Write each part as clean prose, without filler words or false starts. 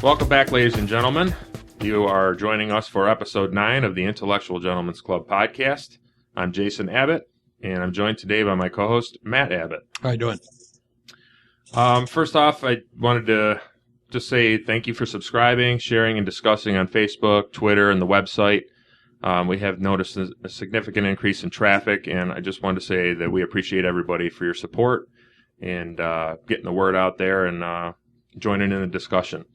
Welcome back, ladies and gentlemen. You are joining us for episode 9 of the Intellectual Gentlemen's Club podcast. I'm Jason Abbott, and I'm joined today by my co-host, Matt Abbott. How you doing? First off, I wanted to just say thank you for subscribing, sharing, and discussing on Facebook, Twitter, and the website. We have noticed a significant increase in traffic, and I just wanted to say that we appreciate everybody for your support and getting the word out there and joining in the discussion.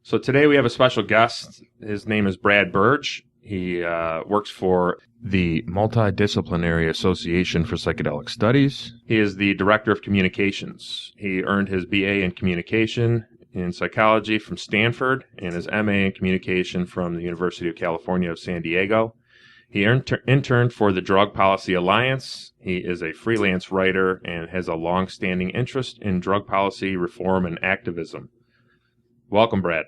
So today we have a special guest. His name is Brad Burge. He works for the Multidisciplinary Association for Psychedelic Studies. He is the Director of Communications. He earned his BA in Communication in Psychology from Stanford and his MA in Communication from the University of California of San Diego. He interned for the Drug Policy Alliance. He is a freelance writer and has a long-standing interest in drug policy reform and activism. Welcome, Brad.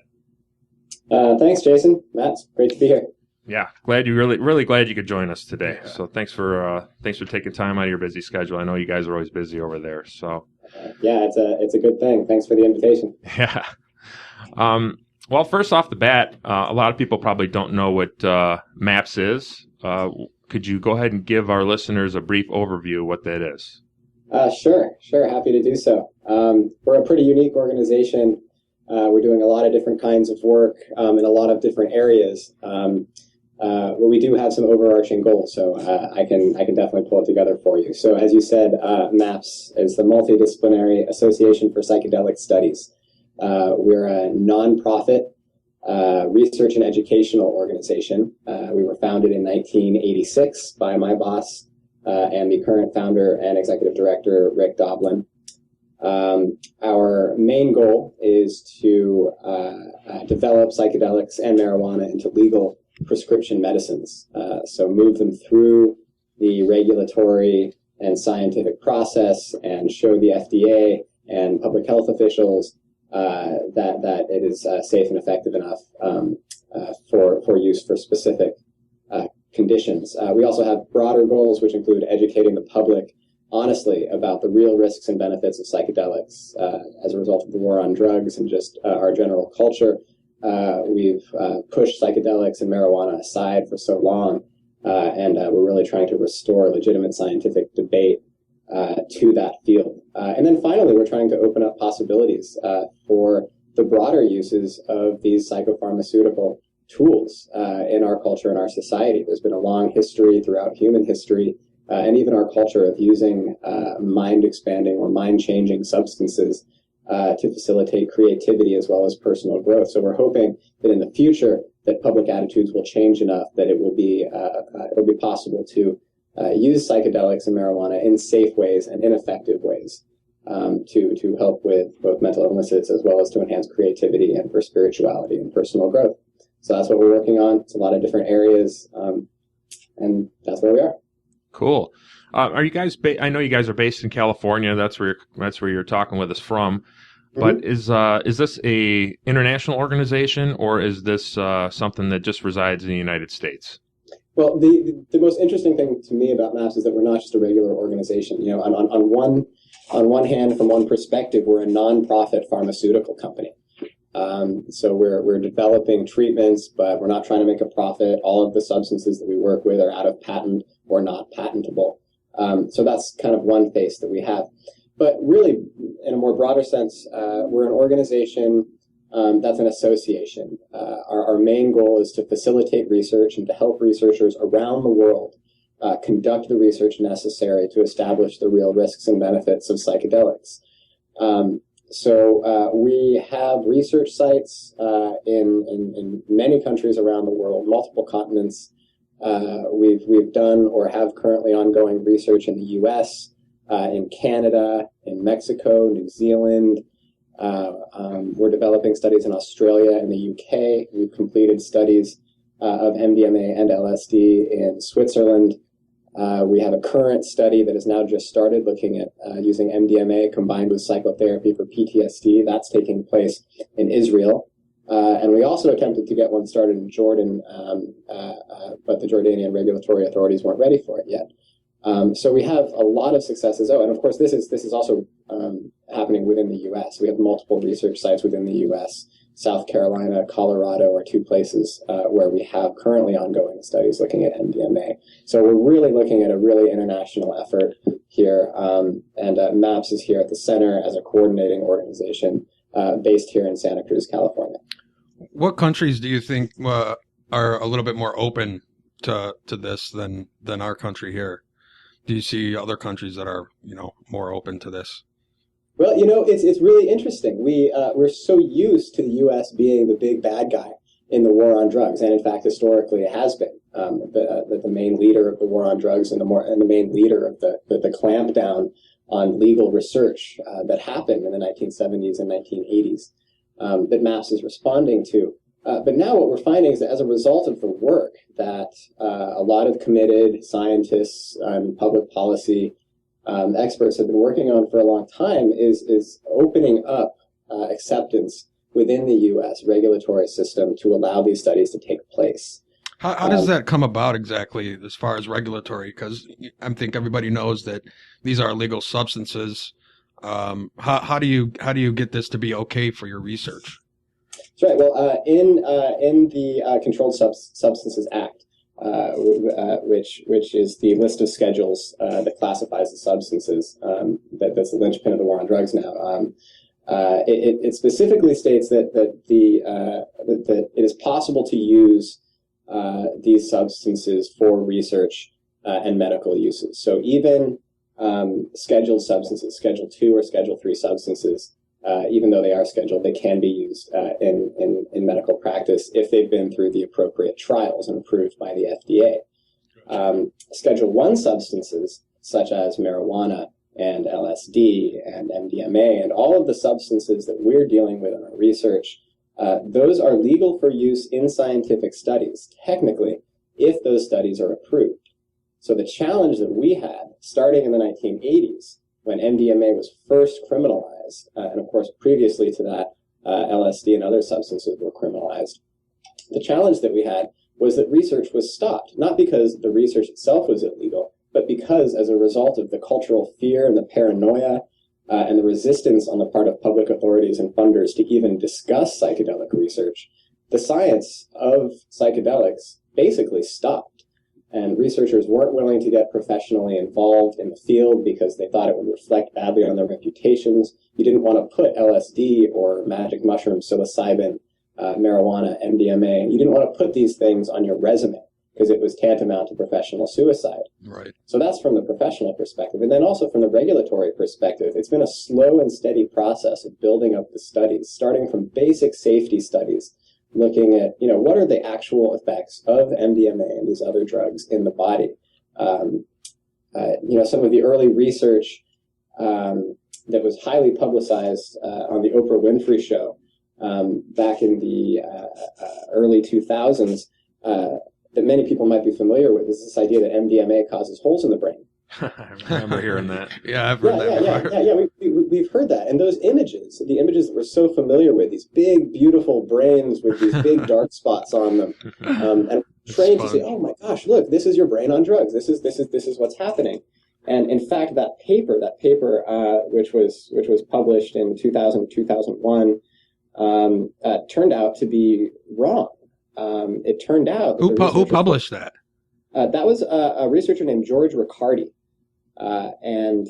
Thanks, Jason. Matt, it's great to be here. Yeah, glad you really glad you could join us today. Yeah. So thanks for taking time out of your busy schedule. I know you guys are always busy over there. So yeah, it's a good thing. Thanks for the invitation. Yeah. Well, first off the bat, a lot of people probably don't know what MAPS is. Could you go ahead and give our listeners a brief overview of what that is? Sure. Happy to do so. We're a pretty unique organization. We're doing a lot of different kinds of work in a lot of different areas. But we do have some overarching goals, so I can definitely pull it together for you. So as you said, MAPS is the Multidisciplinary Association for Psychedelic Studies. We're a nonprofit research and educational organization. We were founded in 1986 by my boss and the current founder and executive director, Rick Doblin. Our main goal is to develop psychedelics and marijuana into legal prescription medicines. So move them through the regulatory and scientific process and show the FDA and public health officials that it is safe and effective enough for use for specific conditions. We also have broader goals, which include educating the public honestly about the real risks and benefits of psychedelics as a result of the war on drugs and just our general culture. We've pushed psychedelics and marijuana aside for so long, and we're really trying to restore legitimate scientific debate to that field. And then finally, we're trying to open up possibilities for the broader uses of these psychopharmaceutical tools in our culture and our society. There's been a long history throughout human history and even our culture of using mind-expanding or mind-changing substances to facilitate creativity as well as personal growth. So we're hoping that in the future that public attitudes will change enough that it will be possible to use psychedelics and marijuana in safe ways and in effective ways to help with both mental illnesses as well as to enhance creativity and for spirituality and personal growth. So that's what we're working on. It's a lot of different areas, and that's where we are. Cool. Are you guys? I know you guys are based in California. That's where you're talking with us from. But is this a international organization, or is this something that just resides in the United States? Well, the most interesting thing to me about MAPS is that we're not just a regular organization. You know, on one hand, from one perspective, we're a nonprofit pharmaceutical company. So we're developing treatments, but we're not trying to make a profit. All of the substances that we work with are out of patent or not patentable. So that's kind of one face that we have. But really, in a more broader sense, we're an organization that's an association. Our main goal is to facilitate research and to help researchers around the world conduct the research necessary to establish the real risks and benefits of psychedelics. So we have research sites in many countries around the world, multiple continents. We've done or have currently ongoing research in the U.S., in Canada, in Mexico, New Zealand. We're developing studies in Australia and the UK. We've completed studies of MDMA and LSD in Switzerland. We have a current study that has now just started looking at using MDMA combined with psychotherapy for PTSD. That's taking place in Israel. And we also attempted to get one started in Jordan, but the Jordanian regulatory authorities weren't ready for it yet. So we have a lot of successes. Oh, and of course, this is also happening within the U.S. We have multiple research sites within the U.S. South Carolina, Colorado are two places where we have currently ongoing studies looking at MDMA. So we're really looking at a really international effort here, and MAPS is here at the center as a coordinating organization based here in Santa Cruz, California. What countries do you think are a little bit more open to this than our country here? Do you see other countries that are, more open to this? Well, it's really interesting. We're so used to the U.S. being the big bad guy in the war on drugs, and in fact, historically, it has been the main leader of the war on drugs and the main leader of the clampdown on legal research that happened in the 1970s and 1980s that MAPS is responding to. But now what we're finding is that as a result of the work that a lot of committed scientists and public policy experts have been working on for a long time is opening up acceptance within the U.S. regulatory system to allow these studies to take place. How does that come about exactly as far as regulatory? Because I think everybody knows that these are illegal substances. How do you get this to be okay for your research? That's right. Well, in the Controlled Substances Act, which is the list of schedules that classifies the substances that's the linchpin of the war on drugs now. It specifically states that it is possible to use these substances for research and medical uses. So even scheduled substances, Schedule 2 or Schedule 3 substances, even though they are scheduled, they can be used in medical practice if they've been through the appropriate trials and approved by the FDA. Schedule 1 substances, such as marijuana and LSD and MDMA and all of the substances that we're dealing with in our research, those are legal for use in scientific studies, technically, if those studies are approved. So the challenge that we had, starting in the 1980s, when MDMA was first criminalized, and of course previously to that, LSD and other substances were criminalized, the challenge that we had was that research was stopped, not because the research itself was illegal, but because as a result of the cultural fear and the paranoia and the resistance on the part of public authorities and funders to even discuss psychedelic research, the science of psychedelics basically stopped. And researchers weren't willing to get professionally involved in the field because they thought it would reflect badly on their reputations. You didn't want to put LSD or magic mushroom, psilocybin, marijuana, MDMA. You didn't want to put these things on your resume because it was tantamount to professional suicide. Right. So that's from the professional perspective. And then also from the regulatory perspective, it's been a slow and steady process of building up the studies, starting from basic safety studies, looking at, what are the actual effects of MDMA and these other drugs in the body. Some of the early research that was highly publicized on the Oprah Winfrey Show back in the early 2000s that many people might be familiar with is this idea that MDMA causes holes in the brain. I remember hearing that. Yeah, I've heard that. We've heard that. And those images, the images that we're so familiar with, these big, beautiful brains with these big dark spots on them, and trained to say, "Oh my gosh, look, this is your brain on drugs. This is what's happening." And in fact, that paper, which was published in 2001, turned out to be wrong. It turned out who published that? That was a researcher named George Riccardi. And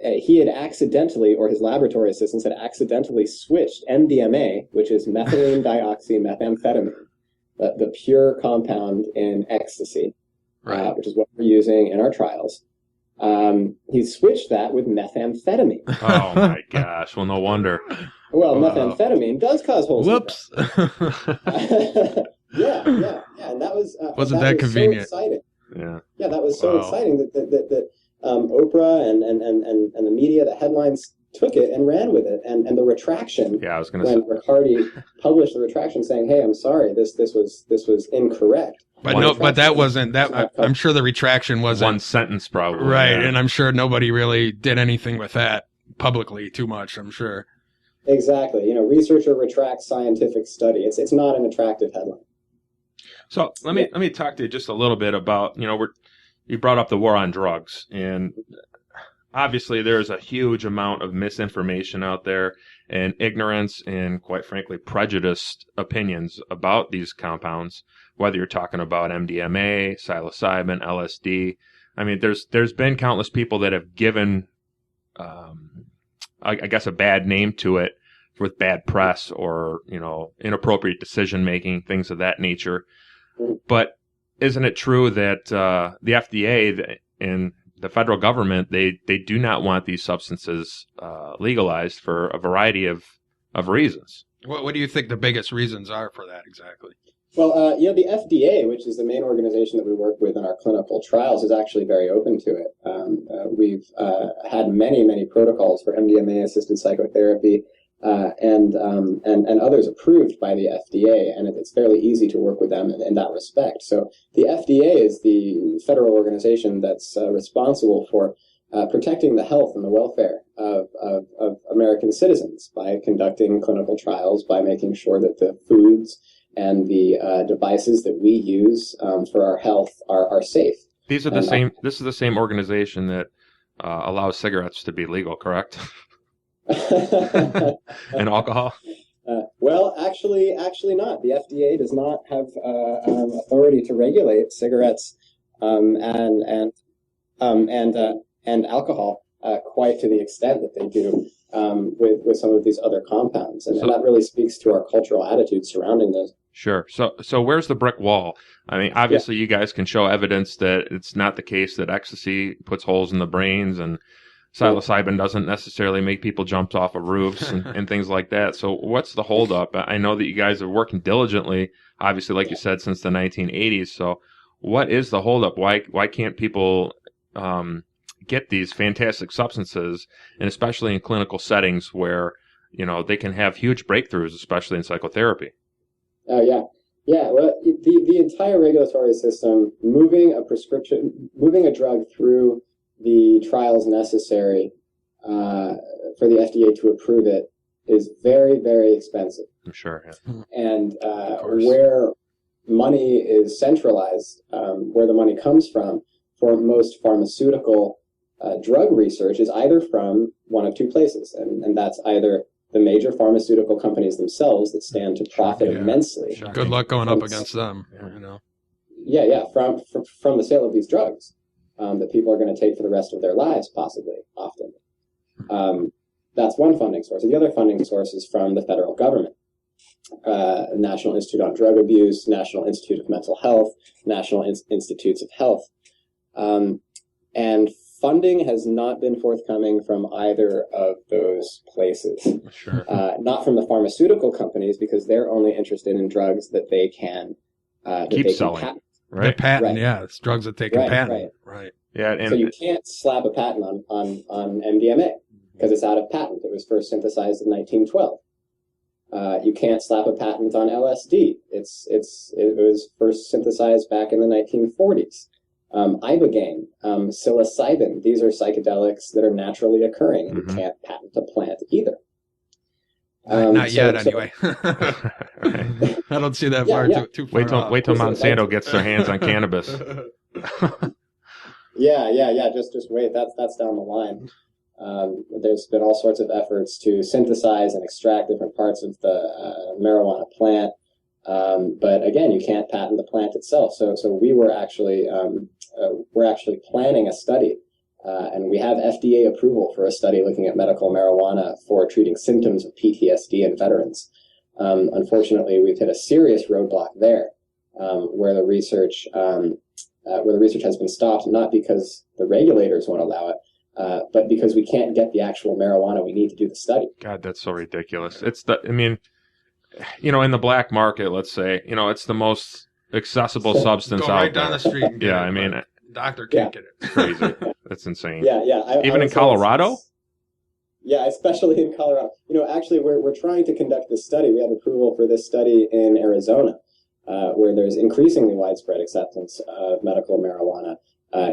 he had accidentally, or his laboratory assistants had accidentally switched MDMA, which is methylene dioxymethamphetamine, the pure compound in ecstasy, right, which is what we're using in our trials. He switched that with methamphetamine. Oh my gosh! Well, no wonder. Well, methamphetamine does cause holes. Whoops. Yeah, and that was wasn't that convenient? So exciting. Yeah, that was so exciting that Oprah and the media, the headlines took it and ran with it, and the retraction. Yeah, I was going to say when Riccardi published the retraction saying, "Hey, I'm sorry, this was incorrect." But that wasn't that. I'm sure the retraction wasn't one sentence, probably. Right, yeah. And I'm sure nobody really did anything with that publicly too much. I'm sure. Exactly. Researcher retracts scientific study. It's not an attractive headline. So let me talk to you just a little bit about, you brought up the war on drugs, and obviously there's a huge amount of misinformation out there, and ignorance and, quite frankly, prejudiced opinions about these compounds, whether you're talking about MDMA, psilocybin, LSD. I mean, there's been countless people that have given, I guess, a bad name to it with bad press or, inappropriate decision making, things of that nature. But isn't it true that the FDA and the federal government, they do not want these substances legalized for a variety of reasons? What do you think the biggest reasons are for that exactly? Well, the FDA, which is the main organization that we work with in our clinical trials, is actually very open to it. We've had many protocols for MDMA-assisted psychotherapy and others approved by the FDA, and it's fairly easy to work with them in that respect. So the FDA is the federal organization that's responsible for protecting the health and the welfare of American citizens by conducting clinical trials, by making sure that the foods and the devices that we use for our health are safe. These are the same. This is the same organization that allows cigarettes to be legal, correct? And alcohol. Well, actually not. The FDA does not have authority to regulate cigarettes and alcohol quite to the extent that they do with some of these other compounds, and that really speaks to our cultural attitude surrounding those. Sure. So where's the brick wall? I mean, obviously, you guys can show evidence that it's not the case that ecstasy puts holes in the brains, and psilocybin doesn't necessarily make people jump off of roofs and things like that. So what's the holdup? I know that you guys are working diligently, obviously, like you said, since the 1980s. So what is the holdup? Why can't people get these fantastic substances, and especially in clinical settings where, they can have huge breakthroughs, especially in psychotherapy? Oh, yeah. Yeah, well, the entire regulatory system, moving a drug through the trials necessary for the FDA to approve it is very, very expensive. I'm sure. Yeah. And where money is centralized, where the money comes from for most pharmaceutical drug research is either from one of two places, and that's either the major pharmaceutical companies themselves that stand to profit immensely. Shocking. Good luck going up against them. Yeah, from the sale of these drugs that people are going to take for the rest of their lives, possibly, often. That's one funding source. And the other funding source is from the federal government. National Institute on Drug Abuse, National Institute of Mental Health, National Institutes of Health. And funding has not been forthcoming from either of those places. Sure. Not from the pharmaceutical companies, because they're only interested in drugs that they can keep selling. Patent. Right. They patent, right. Yeah, it's drugs that they can patent. Right. Yeah, and so you can't slap a patent on MDMA because it's out of patent. It was first synthesized in 1912. You can't slap a patent on LSD. It was first synthesized back in the 1940s. Ibogaine, psilocybin, these are psychedelics that are naturally occurring. You can't patent a plant either. Not yet, anyway. I don't see that far too far. Wait till Monsanto gets their hands on cannabis. Yeah. Just wait. That's down the line. There's been all sorts of efforts to synthesize and extract different parts of the marijuana plant, but again, you can't patent the plant itself. So we were actually planning a study. And we have FDA approval for a study looking at medical marijuana for treating symptoms of PTSD in veterans. Unfortunately, we've hit a serious roadblock there, where the research has been stopped, not because the regulators won't allow it, but because we can't get the actual marijuana we need to do the study. God, that's so ridiculous. In the black market, let's say, it's the most accessible substance go out right there. down the street. And get it, doctor can't get it. It's crazy. That's insane. Yeah. Even in Colorado? Yeah, especially in Colorado. Actually, we're trying to conduct this study. We have approval for this study in Arizona, where there's increasingly widespread acceptance of medical marijuana,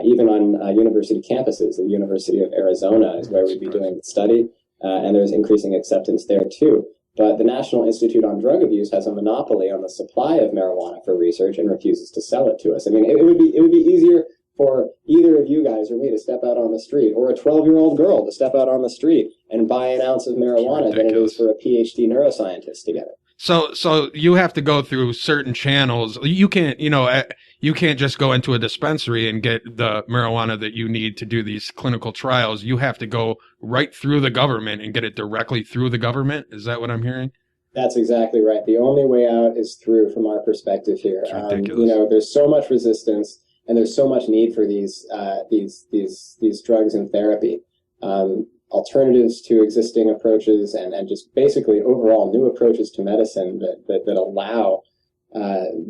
even on university campuses. The University of Arizona is where we'd be doing the study, and there's increasing acceptance there too. But the National Institute on Drug Abuse has a monopoly on the supply of marijuana for research and refuses to sell it to us. I mean, it would be easier for either of you guys or me to step out on the street, or a 12-year-old girl to step out on the street and buy an ounce of marijuana than it is for a PhD neuroscientist to get it. So you have to go through certain channels. You can't, you can't just go into a dispensary and get the marijuana that you need to do these clinical trials. You have to go right through the government and get it directly through the government. Is that what I'm hearing? That's exactly right. The only way out is through, from our perspective here. It's ridiculous. There's so much resistance, and there's so much need for these drugs and therapy. Alternatives to existing approaches and just basically overall new approaches to medicine that allow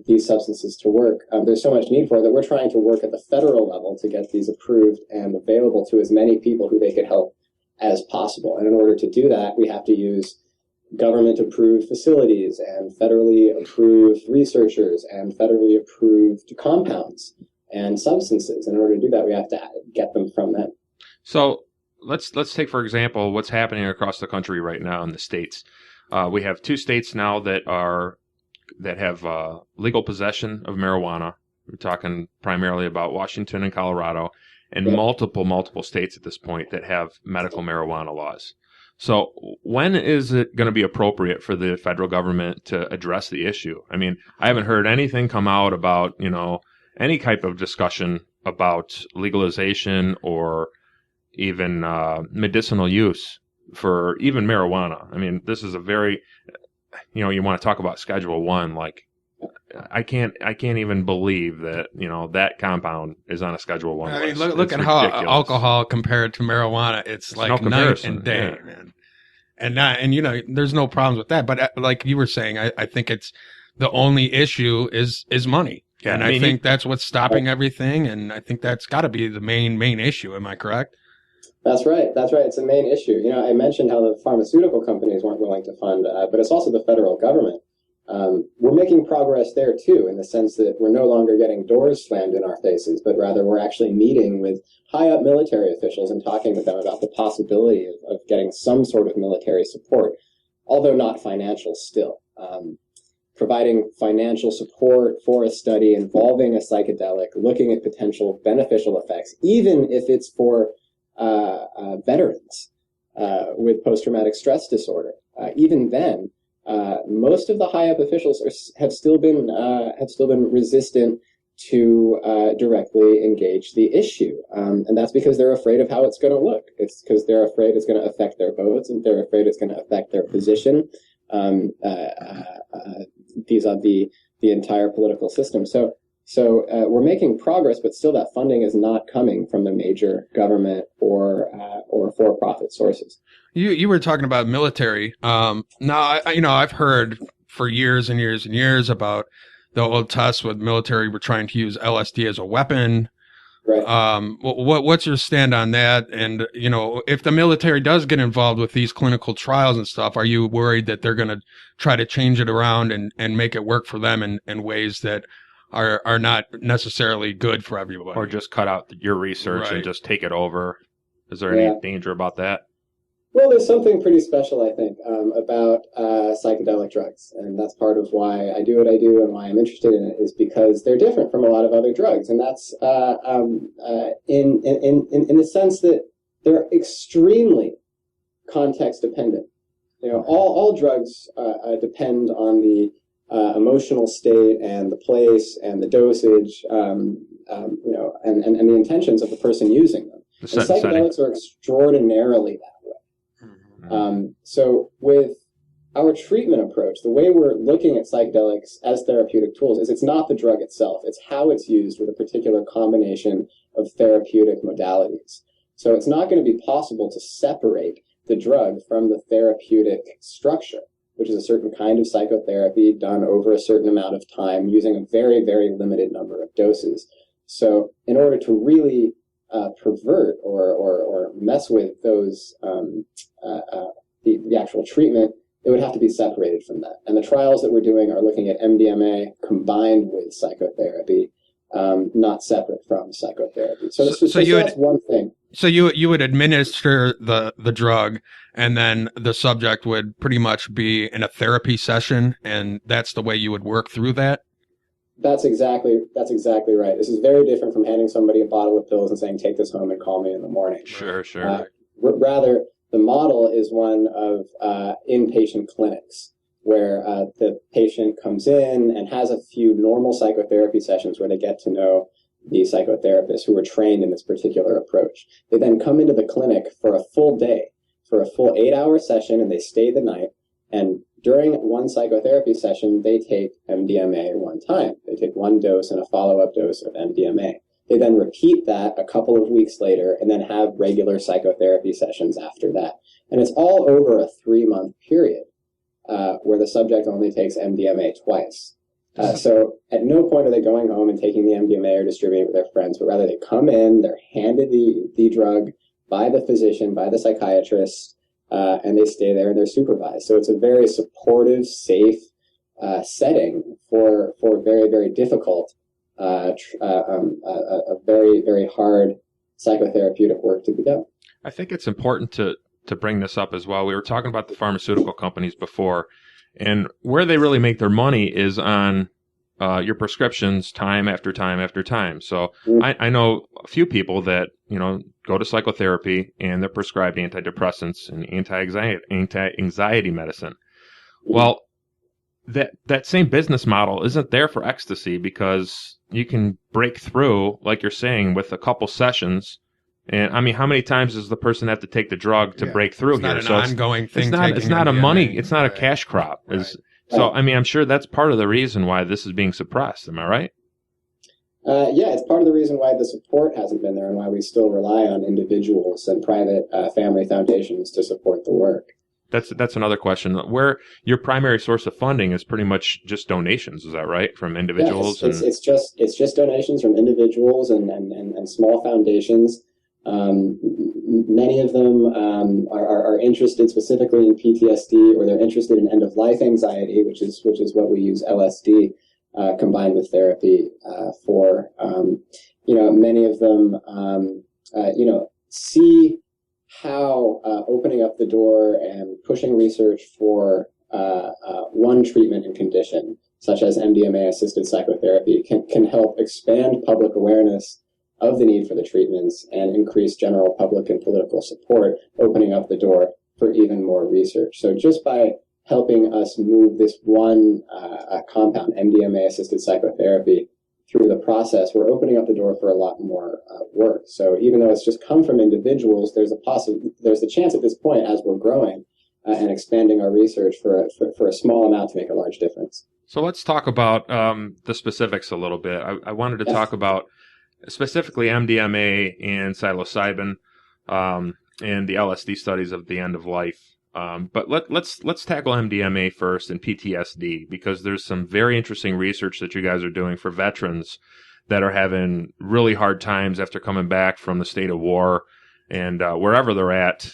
these substances to work. There's so much need for it that we're trying to work at the federal level to get these approved and available to as many people who they could help as possible. And in order to do that, we have to use government-approved facilities and federally approved researchers and federally approved compounds and substances. In order to do that, we have to get them from them. So let's take, for example, what's happening across the country right now in the states. We have 2 states now that have legal possession of marijuana. We're talking primarily about Washington and Colorado, and multiple states at this point that have medical marijuana laws. So when is it going to be appropriate for the federal government to address the issue? I mean, I haven't heard anything come out about, any type of discussion about legalization or even medicinal use for even marijuana. I mean, this is a very, you want to talk about Schedule 1, like I can't even believe that, that compound is on a Schedule 1 list. I mean, look at how alcohol compared to marijuana, it's like night and day, man. And there's no problems with that. But like you were saying, I think it's the only issue is money. Yeah, and I think that's what's stopping everything. And I think that's got to be the main issue. Am I correct? That's right. It's a main issue. I mentioned how the pharmaceutical companies weren't willing to fund, but it's also the federal government. We're making progress there too, in the sense that we're no longer getting doors slammed in our faces, but rather we're actually meeting with high up military officials and talking with them about the possibility of getting some sort of military support, although not financial still. Providing financial support for a study involving a psychedelic, looking at potential beneficial effects, even if it's for veterans with post-traumatic stress disorder. Even then, most of the high-up officials have still been resistant to directly engage the issue, and that's because they're afraid of how it's going to look. It's because they're afraid it's going to affect their votes, and they're afraid it's going to affect their position vis-a-vis the entire political system. So we're making progress, but still that funding is not coming from the major government or for-profit sources. You were talking about military. Now, I've heard for years and years and years about the old tests with military were trying to use LSD as a weapon. Right. What's your stand on that? And, if the military does get involved with these clinical trials and stuff, are you worried that they're going to try to change it around and make it work for them in ways that are not necessarily good for everybody? Or just cut out your research and just take it over? Is there any danger about that? Well, there's something pretty special, I think, about psychedelic drugs, and that's part of why I do what I do and why I'm interested in it, is because they're different from a lot of other drugs, and that's in the sense that they're extremely context dependent. All drugs depend on the emotional state and the place and the dosage, and the intentions of the person using them. And psychedelics are extraordinarily that way. So with our treatment approach, the way we're looking at psychedelics as therapeutic tools is it's not the drug itself, it's how it's used with a particular combination of therapeutic modalities. So it's not going to be possible to separate the drug from the therapeutic structure, which is a certain kind of psychotherapy done over a certain amount of time using a very, very limited number of doses. So in order to really pervert or mess with those the actual treatment, it would have to be separated from that. And the trials that we're doing are looking at MDMA combined with psychotherapy, not separate from psychotherapy. So that's one thing. So you would administer the drug, and then the subject would pretty much be in a therapy session, and that's the way you would work through that? That's exactly right. This is very different from handing somebody a bottle of pills and saying, take this home and call me in the morning. Sure. Rather, the model is one of inpatient clinics where the patient comes in and has a few normal psychotherapy sessions where they get to know the psychotherapists who are trained in this particular approach. They then come into the clinic for a full day, for a full 8-hour session, and they stay the night. And during one psychotherapy session, they take MDMA one time. They take one dose and a follow-up dose of MDMA. They then repeat that a couple of weeks later and then have regular psychotherapy sessions after that. And it's all over a 3-month period where the subject only takes MDMA twice. So at no point are they going home and taking the MDMA or distributing it with their friends, but rather they come in, they're handed the drug by the physician, by the psychiatrist, and they stay there and they're supervised. So it's a very supportive, safe setting for very, very difficult, a very, very hard psychotherapeutic work to be done. I think it's important to bring this up as well. We were talking about the pharmaceutical companies before, and where they really make their money is on your prescriptions time after time after time. So I know a few people that, go to psychotherapy and they're prescribed antidepressants and anti-anxiety medicine. Well, that same business model isn't there for ecstasy, because you can break through, like you're saying, with a couple sessions. And I mean, how many times does the person have to take the drug to break through here? It's not an ongoing thing. It's not a money. It's not a cash crop. Right. So, I mean, I'm sure that's part of the reason why this is being suppressed. Am I right? Yeah, it's part of the reason why the support hasn't been there and why we still rely on individuals and private family foundations to support the work. That's another question. Where your primary source of funding is pretty much just donations, is that right? From individuals? Yes, it's just donations from individuals and small foundations. Many of them are interested specifically in PTSD, or they're interested in end-of-life anxiety, which is what we use LSD combined with therapy for. Many of them see how opening up the door and pushing research for one treatment and condition, such as MDMA-assisted psychotherapy, can help expand public awareness of the need for the treatments and increase general public and political support, opening up the door for even more research. So just by helping us move this one compound, MDMA-assisted psychotherapy, through the process, we're opening up the door for a lot more work. So even though it's just come from individuals, there's a chance at this point, as we're growing and expanding our research for a small amount, to make a large difference. So let's talk about the specifics a little bit. I wanted to talk about specifically MDMA and psilocybin and the LSD studies of the end of life. But let's tackle MDMA first and PTSD, because there's some very interesting research that you guys are doing for veterans that are having really hard times after coming back from the state of war and wherever they're at,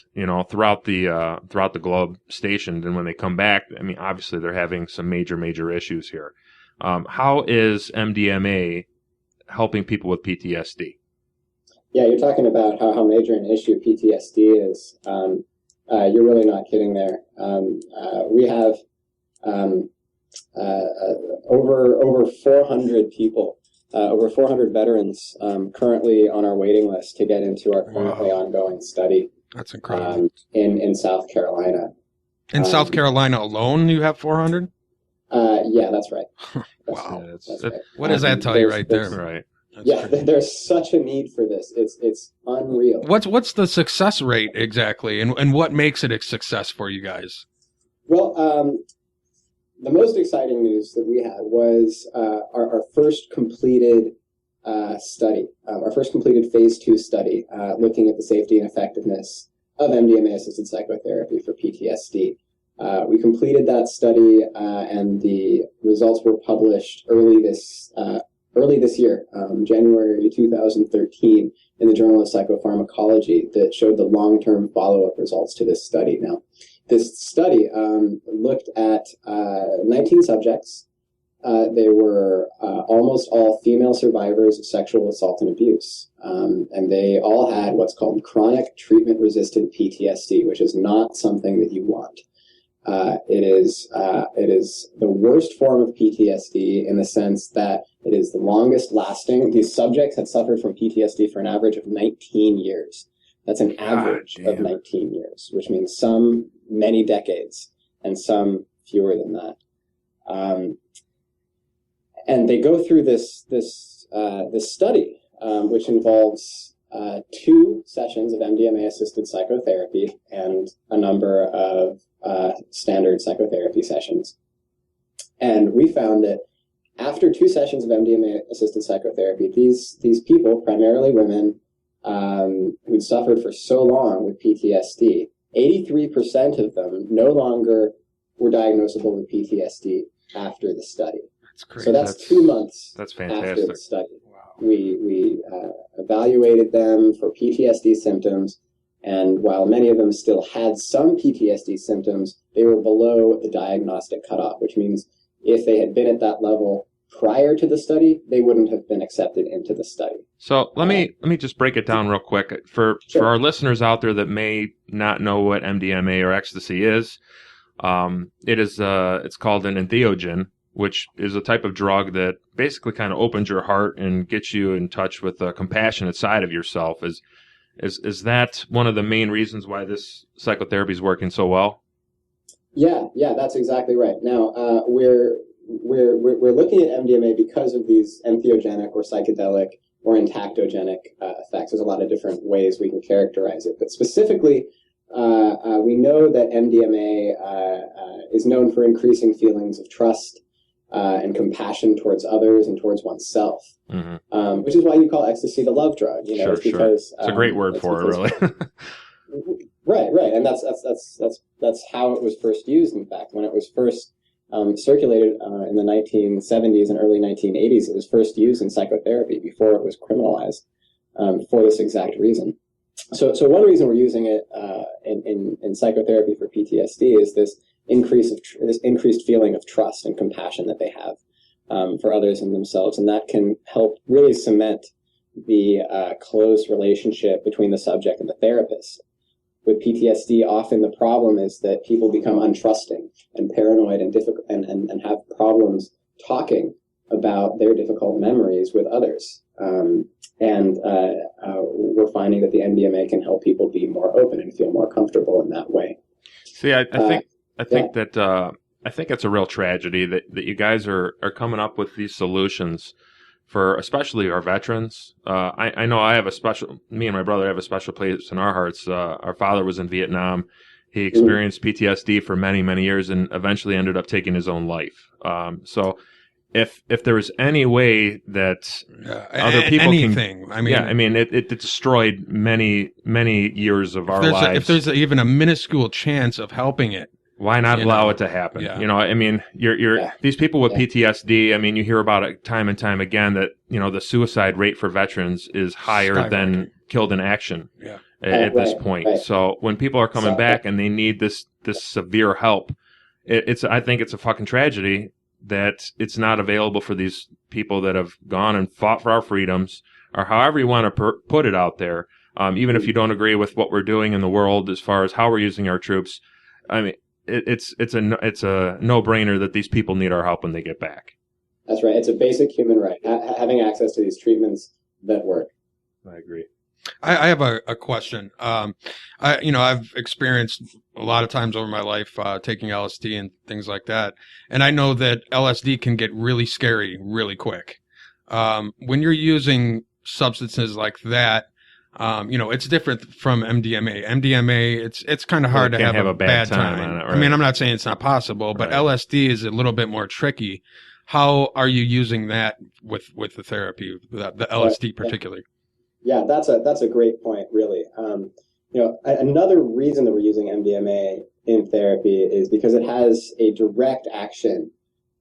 throughout the globe stationed. And when they come back, I mean, obviously they're having some major issues here. How is MDMA helping people with PTSD? Yeah, you're talking about how major an issue PTSD is. You're really not kidding there. We have over 400 people, over 400 veterans currently on our waiting list to get into our currently ongoing study. That's incredible. In South Carolina. In South Carolina alone, you have 400? Yeah, that's right. Wow. That's right. What does that tell you right there? Right. There's such a need for this. It's unreal. What's the success rate exactly, and what makes it a success for you guys? Well, the most exciting news that we had was our first completed study, our first completed phase 2 study, looking at the safety and effectiveness of MDMA-assisted psychotherapy for PTSD. We completed that study, and the results were published early this year, January 2013, in the Journal of Psychopharmacology, that showed the long-term follow-up results to this study. Now, this study looked at 19 subjects. They were almost all female survivors of sexual assault and abuse. And they all had what's called chronic treatment-resistant PTSD, which is not something that you want. It is the worst form of PTSD in the sense that it is the longest lasting. These subjects had suffered from PTSD for an average of 19 years. That's an average of 19 years, which means some many decades and some fewer than that. And they go through this study, which involves 2 sessions of MDMA-assisted psychotherapy and a number of standard psychotherapy sessions. And we found that after 2 sessions of MDMA-assisted psychotherapy, these people, primarily women, who'd suffered for so long with PTSD, 83% of them no longer were diagnosable with PTSD after the study. That's crazy. So that's 2 months That's fantastic. after the study. Wow. We evaluated them for PTSD symptoms, and while many of them still had some PTSD symptoms, they were below the diagnostic cutoff, which means if they had been at that level prior to the study, they wouldn't have been accepted into the study. So let me just break it down real quick for our listeners out there that may not know what MDMA or ecstasy is. It's called an entheogen, which is a type of drug that basically kind of opens your heart and gets you in touch with the compassionate side of yourself. Is that one of the main reasons why this psychotherapy is working so well? Yeah, that's exactly right. Now, we're looking at MDMA because of these entheogenic or psychedelic or entactogenic effects. There's a lot of different ways we can characterize it, but specifically, we know that MDMA is known for increasing feelings of trust and compassion towards others and towards oneself, which is why you call ecstasy the love drug. You know, because it's a great word for it, really. Right, and that's how it was first used. In fact, when it was first circulated in the 1970s and early 1980s, it was first used in psychotherapy before it was criminalized for this exact reason. So one reason we're using it in psychotherapy for PTSD is this increased feeling of trust and compassion that they have for others and themselves, and that can help really cement the close relationship between the subject and the therapist. With PTSD, often the problem is that people become untrusting and paranoid and difficult and have problems talking about their difficult memories with others. We're finding that the MDMA can help people be more open and feel more comfortable in that way. See, I think it's a real tragedy that you guys are coming up with these solutions for especially our veterans. I know me and my brother have a special place in our hearts. Our father was in Vietnam. He experienced PTSD for many, many years and eventually ended up taking his own life. So if there was any way that other people it destroyed many, many years of our lives. If there's even a minuscule chance of helping it, why not allow it to happen? Yeah. You know, I mean, these people with PTSD, I mean, you hear about it time and time again that, you know, the suicide rate for veterans is higher than killed in action at this point. Right. So when people are coming back and they need this severe help, I think it's a fucking tragedy that it's not available for these people that have gone and fought for our freedoms, or however you want to put it out there. Even if you don't agree with what we're doing in the world as far as how we're using our troops, I mean, it's a no-brainer that these people need our help when they get back. That's right. It's a basic human right, having access to these treatments that work. I agree. I have a question. I've experienced a lot of times over my life taking LSD and things like that, and I know that LSD can get really scary really quick. When you're using substances like that, it's different from MDMA. MDMA, it's kind of hard to have a bad time on it. Right? I mean, I'm not saying it's not possible, but LSD is a little bit more tricky. How are you using that with the therapy, the LSD particularly? Yeah, that's a great point, really. Another reason that we're using MDMA in therapy is because it has a direct action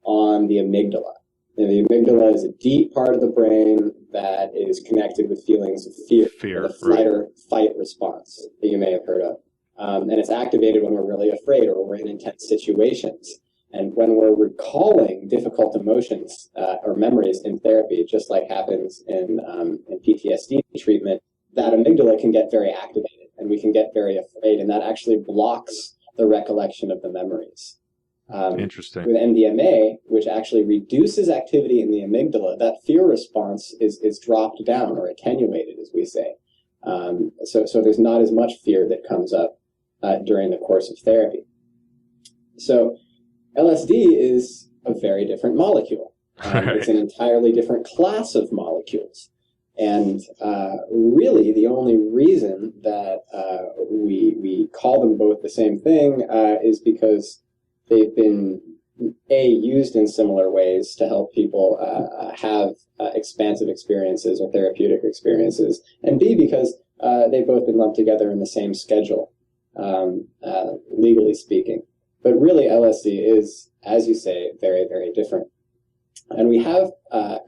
on the amygdala. And the amygdala is a deep part of the brain that is connected with feelings of fear, the flight or fight response that you may have heard of. And it's activated when we're really afraid or we're in intense situations. And when we're recalling difficult emotions or memories in therapy, just like happens in PTSD treatment, that amygdala can get very activated and we can get very afraid, and that actually blocks the recollection of the memories. Interesting. With MDMA, which actually reduces activity in the amygdala, that fear response is dropped down or attenuated, as we say. So there's not as much fear that comes up during the course of therapy. So LSD is a very different molecule. It's an entirely different class of molecules. And really, the only reason that we call them both the same thing is because they've been used in similar ways to help people have expansive experiences or therapeutic experiences, and B, because they've both been lumped together in the same schedule, legally speaking. But really, LSD is, as you say, very, very different. And we have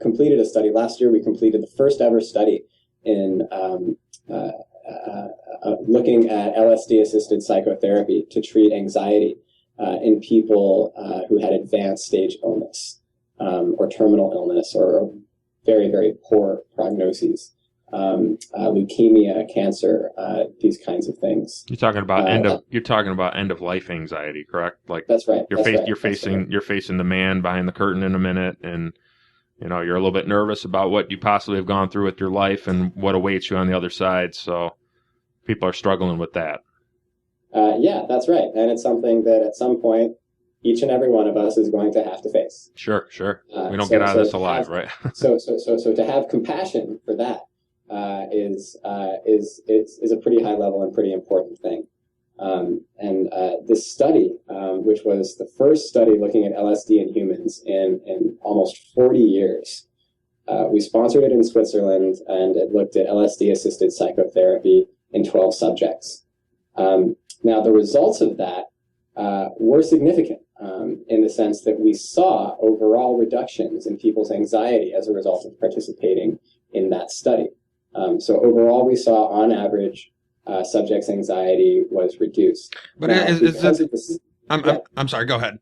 completed a study. Last year, we completed the first ever study in looking at LSD-assisted psychotherapy to treat anxiety in people who had advanced stage illness or terminal illness or very, very poor prognoses, leukemia, cancer, these kinds of things. You're talking about end of life anxiety, correct? Like that's right. You're facing the man behind the curtain in a minute, and you're a little bit nervous about what you possibly have gone through with your life and what awaits you on the other side. So people are struggling with that. Yeah, that's right. And it's something that at some point, each and every one of us is going to have to face. Sure. We don't get out of this alive, right? so to have compassion for that is a pretty high level and pretty important thing. And this study, which was the first study looking at LSD in humans in almost 40 years, we sponsored it in Switzerland, and it looked at LSD-assisted psychotherapy in 12 subjects. Now, the results of that were significant in the sense that we saw overall reductions in people's anxiety as a result of participating in that study. So overall, we saw, on average, subjects' anxiety was reduced. But now, I'm sorry, go ahead.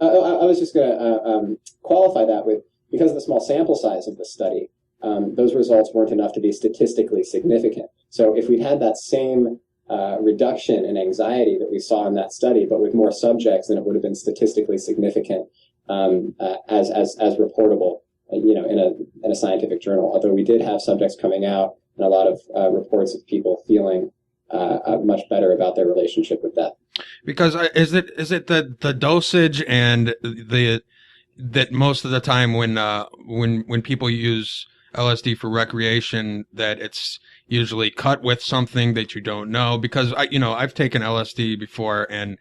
I was just going to qualify that with, because of the small sample size of the study, those results weren't enough to be statistically significant. So if we'd had that same reduction in anxiety that we saw in that study, but with more subjects, then it would have been statistically significant as reportable, in a scientific journal. Although we did have subjects coming out and a lot of reports of people feeling much better about their relationship with death. Because is it the dosage and that most of the time when people use LSD for recreation, that it's usually cut with something that you don't know? Because I've taken LSD before, and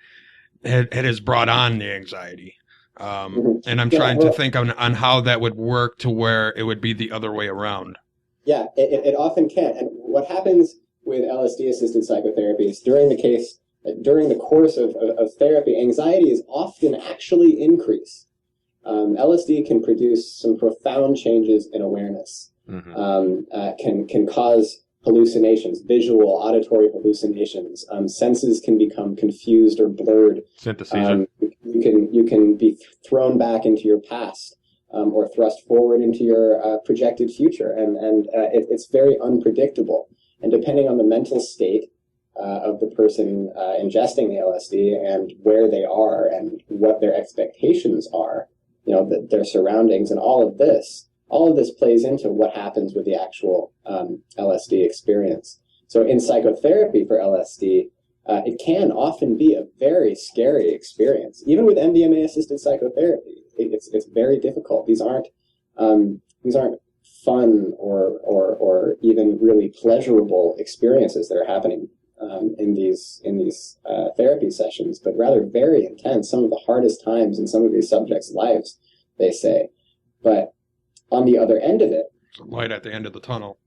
it has brought on the anxiety. And I'm trying to think on how that would work to where it would be the other way around. Yeah, it often can. And what happens with LSD-assisted psychotherapy is during the course of therapy, anxiety is often actually increased. LSD can produce some profound changes in awareness. Can cause hallucinations, visual, auditory hallucinations. Senses can become confused or blurred. Synesthesia. You can be thrown back into your past, or thrust forward into your projected future, and it's very unpredictable. And depending on the mental state of the person ingesting the LSD and where they are and what their expectations are, their surroundings and all of this plays into what happens with the actual LSD experience. So in psychotherapy for LSD, it can often be a very scary experience. Even with MDMA-assisted psychotherapy, it's very difficult. These aren't fun or even really pleasurable experiences that are happening in these therapy sessions, but rather very intense. Some of the hardest times in some of these subjects' lives, they say. But on the other end of it, light at the end of the tunnel.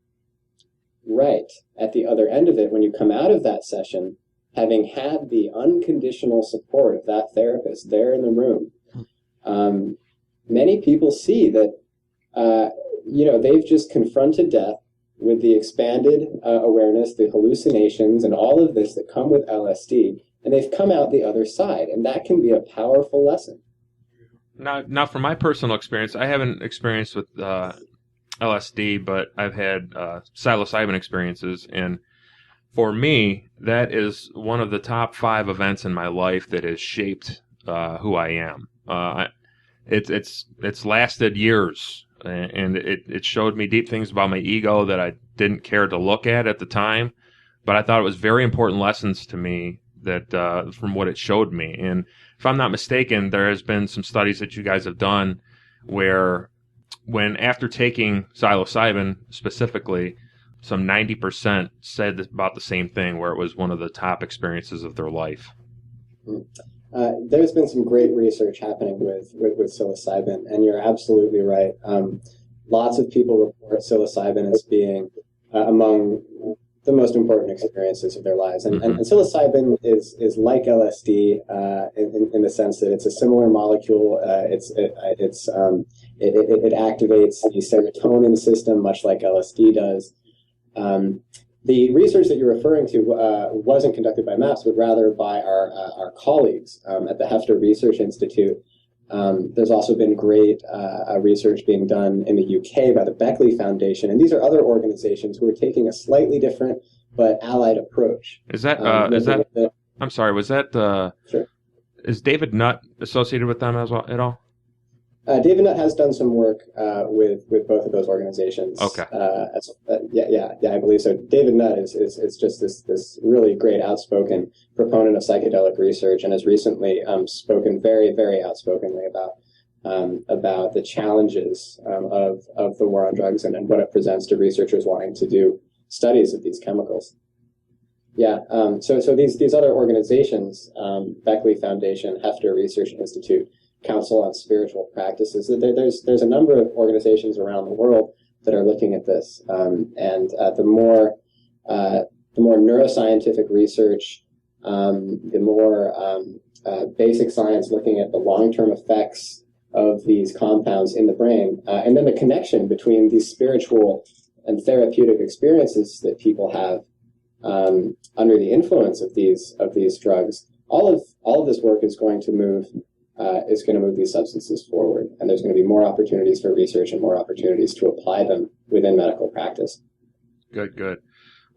Right. At the other end of it, when you come out of that session, having had the unconditional support of that therapist there in the room, many people see that, they've just confronted death with the expanded awareness, the hallucinations, and all of this that come with LSD, and they've come out the other side. And that can be a powerful lesson. Now, from my personal experience, I haven't experienced with LSD, but I've had psilocybin experiences, and for me, that is one of the top 5 events in my life that has shaped who I am. It's lasted years, and it showed me deep things about my ego that I didn't care to look at the time, but I thought it was very important lessons to me that from what it showed me. And if I'm not mistaken, there has been some studies that you guys have done where when after taking psilocybin specifically, some 90% said about the same thing, where it was one of the top experiences of their life. There's been some great research happening with psilocybin, and you're absolutely right. Lots of people report psilocybin as being among the most important experiences of their lives. And psilocybin is like LSD in the sense that it's a similar molecule. It activates the serotonin system, much like LSD does. The research that you're referring to wasn't conducted by MAPS, but rather by our colleagues at the Hefter Research Institute. There's also been great research being done in the UK by the Beckley Foundation, and these are other organizations who are taking a slightly different but allied approach. I'm sorry, was that Sure. Is David Nutt associated with them as well at all? David Nutt has done some work with both of those organizations. Okay. Yeah, I believe so. David Nutt is just this really great outspoken proponent of psychedelic research, and has recently spoken very, very outspokenly about the challenges of the war on drugs and what it presents to researchers wanting to do studies of these chemicals. Yeah. So these other organizations, Beckley Foundation, Hefter Research Institute, Council on Spiritual Practices. There's a number of organizations around the world that are looking at this, and the more neuroscientific research, the more basic science looking at the long-term effects of these compounds in the brain, and then the connection between these spiritual and therapeutic experiences that people have under the influence of these drugs. All of this work is going to move these substances forward, and there's going to be more opportunities for research and more opportunities to apply them within medical practice. Good.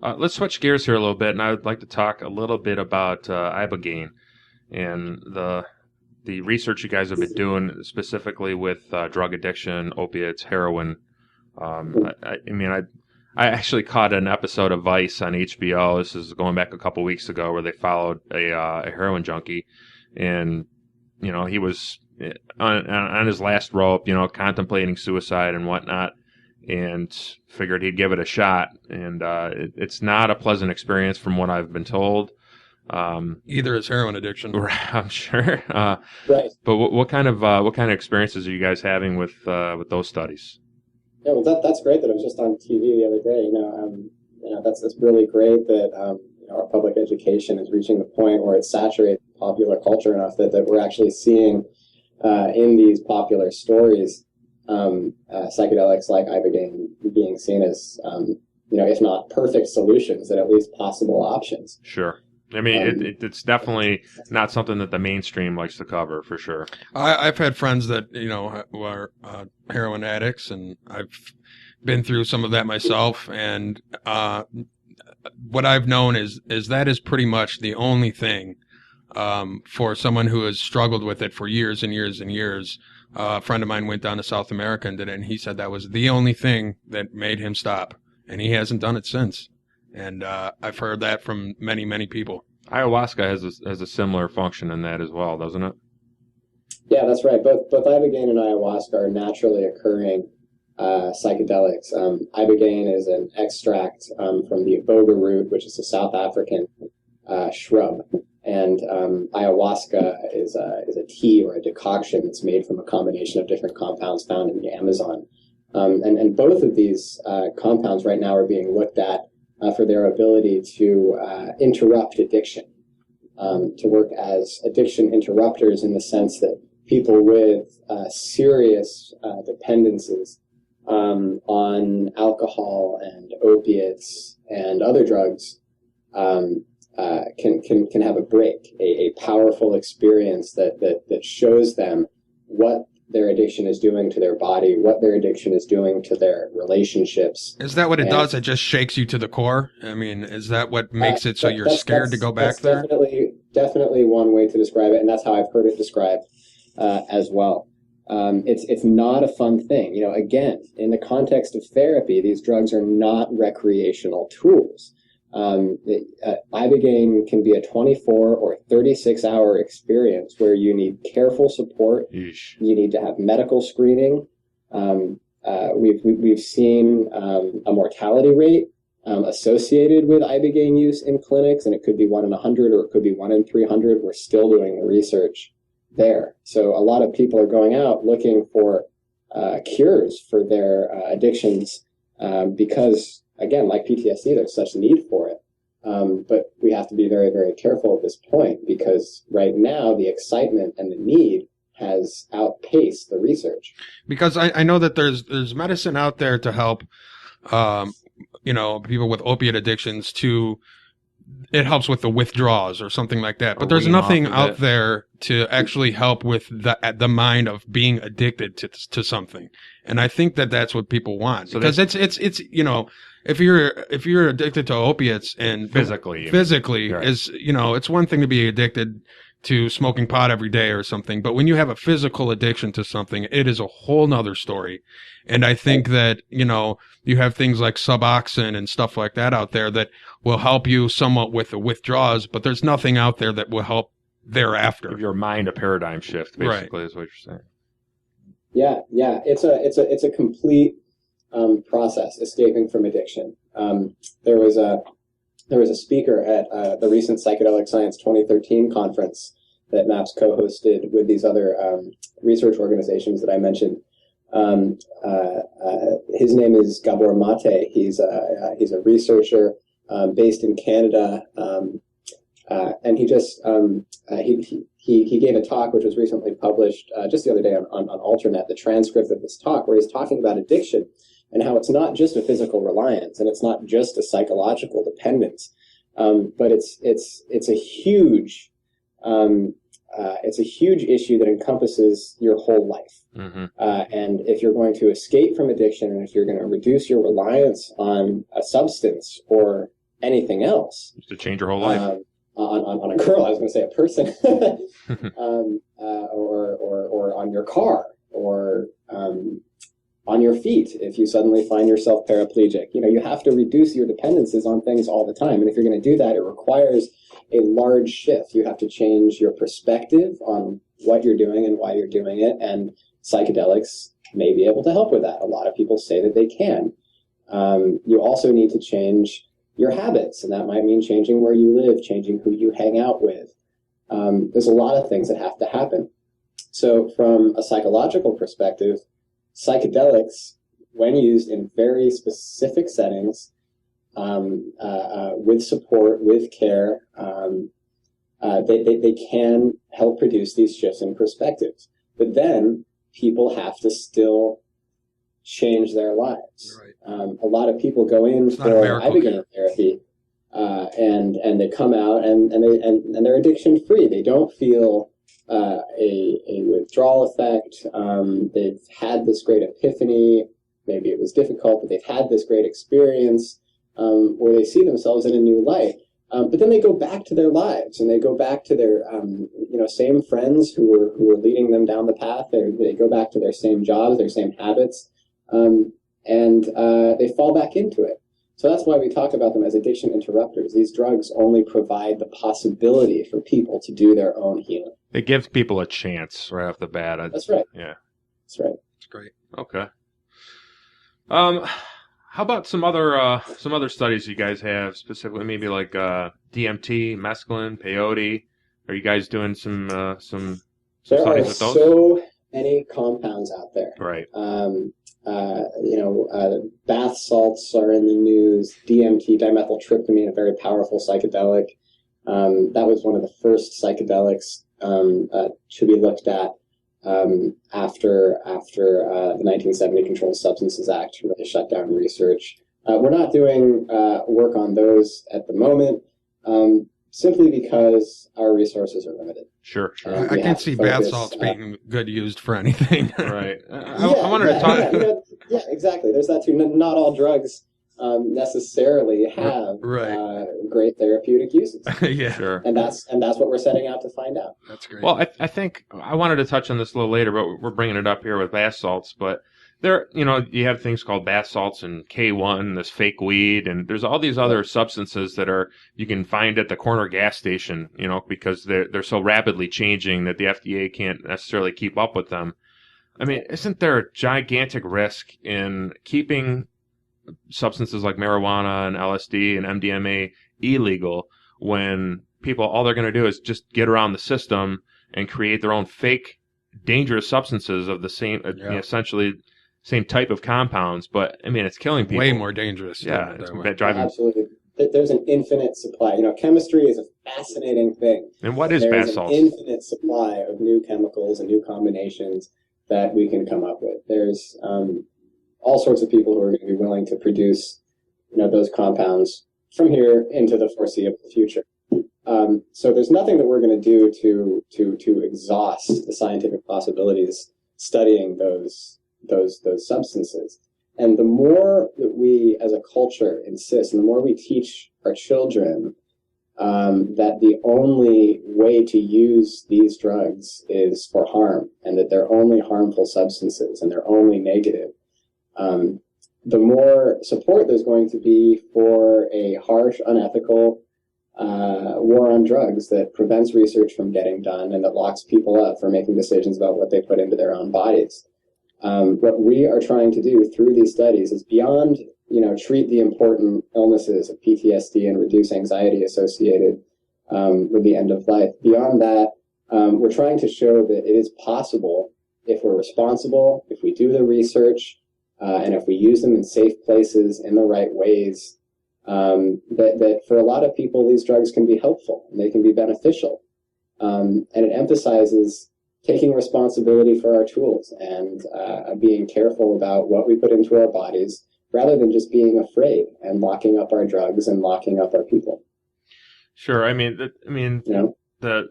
Let's switch gears here a little bit, and I would like to talk a little bit about ibogaine and the research you guys have been doing specifically with drug addiction, opiates, heroin. I actually caught an episode of Vice on HBO. This is going back a couple weeks ago, where they followed a heroin junkie, and he was on his last rope, contemplating suicide and whatnot, and figured he'd give it a shot. And it's not a pleasant experience from what I've been told. Either is heroin addiction. I'm sure. Right. But what kind of experiences are you guys having with those studies? Yeah, well, that's great that it was just on TV the other day. That's really great that our public education is reaching the point where it's saturated popular culture enough that we're actually seeing in these popular stories psychedelics like ibogaine being seen as if not perfect solutions, then at least possible options. Sure. I mean, it's definitely not something that the mainstream likes to cover, for sure. I've had friends that who are heroin addicts, and I've been through some of that myself. And what I've known is that is pretty much the only thing for someone who has struggled with it for years and years and years. A friend of mine went down to South America and did it, and he said that was the only thing that made him stop, and he hasn't done it since. And I've heard that from many, many people. Ayahuasca has a similar function in that as well, doesn't it? Yeah, that's right. Both ibogaine and ayahuasca are naturally occurring psychedelics. Ibogaine is an extract from the iboga root, which is a South African shrub, and ayahuasca is a tea or a decoction that's made from a combination of different compounds found in the Amazon. And both of these compounds right now are being looked at for their ability to interrupt addiction, to work as addiction interrupters, in the sense that people with serious dependencies on alcohol and opiates and other drugs can have a break, a powerful experience that shows them what their addiction is doing to their body, what their addiction is doing to their relationships. Is that what it does? It just shakes you to the core? I mean, is that what makes it so you're scared to go back there? Definitely one way to describe it, and that's how I've heard it described as well. It's not a fun thing. Again, in the context of therapy, these drugs are not recreational tools. Ibogaine can be a 24 or 36-hour experience where you need careful support. Yeesh. You need to have medical screening. We've seen a mortality rate associated with Ibogaine use in clinics, and it could be 1 in 100 or it could be 1 in 300. We're still doing the research there. So a lot of people are going out looking for cures for their addictions because, again, like PTSD, there's such need for it. But we have to be very, very careful at this point because right now the excitement and the need has outpaced the research. Because I know that there's medicine out there to help, people with opiate addictions it helps with the withdrawals or something like that. But there's nothing out there to actually help with the mind of being addicted to something. And I think that's what people want. So because it's if you're addicted to opiates and physically right. It's one thing to be addicted to smoking pot every day or something. But when you have a physical addiction to something, it is a whole nother story. And I think that, you have things like Suboxone and stuff like that out there that will help you somewhat with the withdrawals, but there's nothing out there that will help thereafter. Give your mind a paradigm shift, basically, is what you're saying. Yeah. It's a complete process, escaping from addiction. There was a speaker at the recent Psychedelic Science 2013 conference that MAPS co-hosted with these other research organizations that I mentioned. His name is Gabor Mate. He's a researcher based in Canada, and he just he gave a talk which was recently published just the other day on Alternet, the transcript of this talk, where he's talking about addiction and how it's not just a physical reliance and it's not just a psychological dependence, but it's a huge issue that encompasses your whole life. Mm-hmm. And if you're going to escape from addiction, and if you're going to reduce your reliance on a substance or anything else, just to change your whole life, on a girl, I was going to say a person, or on your car, or on your feet, if you suddenly find yourself paraplegic, you have to reduce your dependencies on things all the time. And if you're going to do that, it requires a large shift. You have to change your perspective on what you're doing and why you're doing it. And psychedelics may be able to help with that. A lot of people say that they can. You also need to change your habits, and that might mean changing where you live, changing who you hang out with. There's a lot of things that have to happen. So from a psychological perspective, psychedelics, when used in very specific settings, with support, with care, they can help produce these shifts in perspectives. But then people have to still change their lives. Right. A lot of people go in for Ibogaine therapy, and they come out and they're addiction free. They don't feel a withdrawal effect. They've had this great epiphany. Maybe it was difficult, but they've had this great experience where they see themselves in a new light. But then they go back to their lives, and they go back to their same friends who were leading them down the path. They go back to their same jobs, their same habits, and they fall back into it. So that's why we talk about them as addiction interrupters. These drugs only provide the possibility for people to do their own healing. It gives people a chance right off the bat. That's right. Yeah. That's right. That's great. Okay. How about some other studies you guys have, specifically maybe like DMT, mescaline, peyote? Are you guys doing some studies with those? There are so many compounds out there. Right. Bath salts are in the news. DMT, dimethyltryptamine, a very powerful psychedelic. That was one of the first psychedelics to be looked at after the 1970 Controlled Substances Act really shut down research. We're not doing work on those at the moment, simply because our resources are limited. Sure. I can see bath salts being good used for anything. Right. I wanted to talk. Yeah, exactly. There's that too. Not all drugs necessarily have Right. great therapeutic uses, Yeah, Sure. and that's what we're setting out to find out. that's great. Well, I think I wanted to touch on this a little later, but we're bringing it up here with bath salts. But there, you have things called bath salts and K1, this fake weed, and there's all these other substances that you can find at the corner gas station, because they're so rapidly changing that the FDA can't necessarily keep up with them. I mean, isn't there a gigantic risk in keeping substances like marijuana and LSD and MDMA illegal when people, all they're going to do is just get around the system and create their own fake dangerous substances of the same, essentially same type of compounds, but I mean, it's killing people. Way more dangerous. Yeah, it's driving. Absolutely. There's an infinite supply. Chemistry is a fascinating thing. And what is bath salts? There's an infinite supply of new chemicals and new combinations that we can come up with. There's all sorts of people who are going to be willing to produce, those compounds from here into the foreseeable future. So there's nothing that we're going to do to exhaust the scientific possibilities studying those substances. And the more that we as a culture insist, and the more we teach our children that the only way to use these drugs is for harm, and that they're only harmful substances and they're only negative, the more support there's going to be for a harsh, unethical war on drugs that prevents research from getting done and that locks people up for making decisions about what they put into their own bodies. What we are trying to do through these studies is beyond, treat the important illnesses of PTSD and reduce anxiety associated with the end of life. Beyond that, we're trying to show that it is possible, if we're responsible, if we do the research, and if we use them in safe places in the right ways, that for a lot of people, these drugs can be helpful and they can be beneficial. And it emphasizes taking responsibility for our tools and being careful about what we put into our bodies, rather than just being afraid and locking up our drugs and locking up our people. Sure.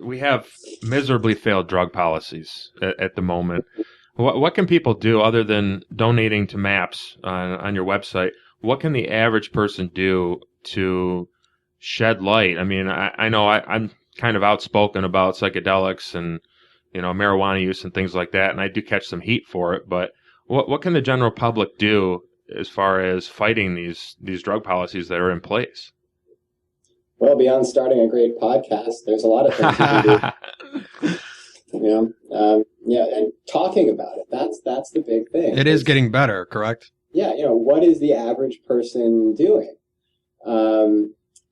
We have miserably failed drug policies at the moment. What can people do other than donating to MAPS on your website? What can the average person do to shed light? I mean, I know I'm kind of outspoken about psychedelics and marijuana use and things like that, and I do catch some heat for it. But what can the general public do as far as fighting these drug policies that are in place? Well, beyond starting a great podcast, there's a lot of things you can do. And talking about it, that's the big thing. It is getting better, correct? Yeah, what is the average person doing?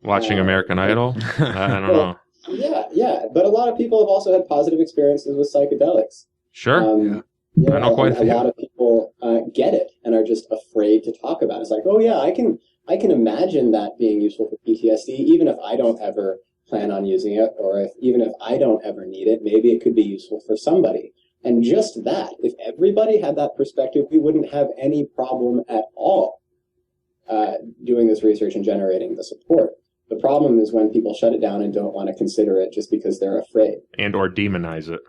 Watching American Idol? I don't know. Yeah, but a lot of people have also had positive experiences with psychedelics. Sure. I know quite a few. A lot of people get it and are just afraid to talk about it. It's like, oh yeah, I can imagine that being useful for PTSD, even if I don't ever plan on using it, or even if I don't ever need it, maybe it could be useful for somebody. And just that, if everybody had that perspective, we wouldn't have any problem at all doing this research and generating the support. The problem is when people shut it down and don't want to consider it just because they're afraid. And or demonize it.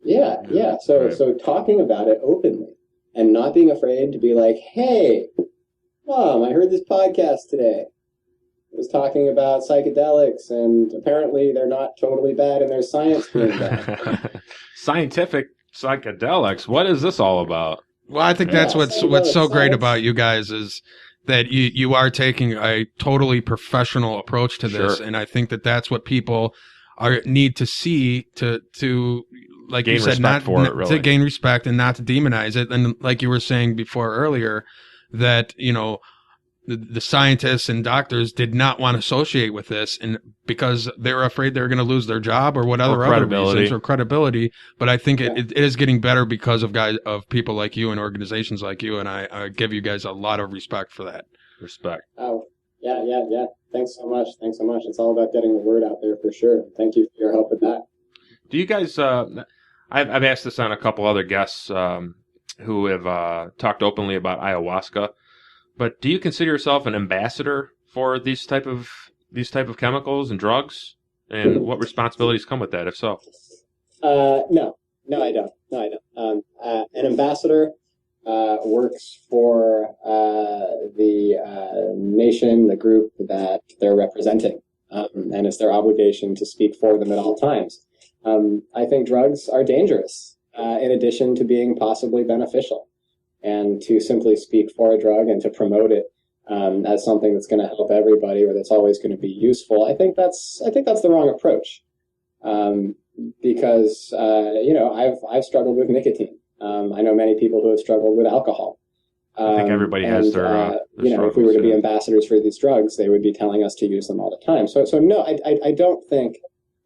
Yeah. So talking about it openly and not being afraid to be like, hey, Mom, I heard this podcast today. It was talking about psychedelics, and apparently they're not totally bad, and there's science being bad. Scientific psychedelics? What is this all about? Well, I think that's what's so great about you guys is that you are taking a totally professional approach to this, Sure. and I think that's what people need to see to like Gain you said, respect for it, really. to gain respect and not to demonize it. And like you were saying before earlier, that the scientists and doctors did not want to associate with this, and because they were afraid they were going to lose their job or whatever other reasons or credibility. But I think it is getting better because of people like you and organizations like you, and I give you guys a lot of respect for that. Respect. Oh, yeah. Thanks so much. It's all about getting the word out there for sure. Thank you for your help with that. Do you guys? I've asked this on a couple other guests who have talked openly about ayahuasca. But do you consider yourself an ambassador for these type of chemicals and drugs? And what responsibilities come with that, if so? No, I don't. An ambassador works for the nation, the group that they're representing, and it's their obligation to speak for them at all times. I think drugs are dangerous, in addition to being possibly beneficial. And to simply speak for a drug and to promote it as something that's going to help everybody or that's always going to be useful, I think that's the wrong approach. Because I've struggled with nicotine. I know many people who have struggled with alcohol. I think everybody has their if we were to be ambassadors for these drugs, they would be telling us to use them all the time. So no, I don't think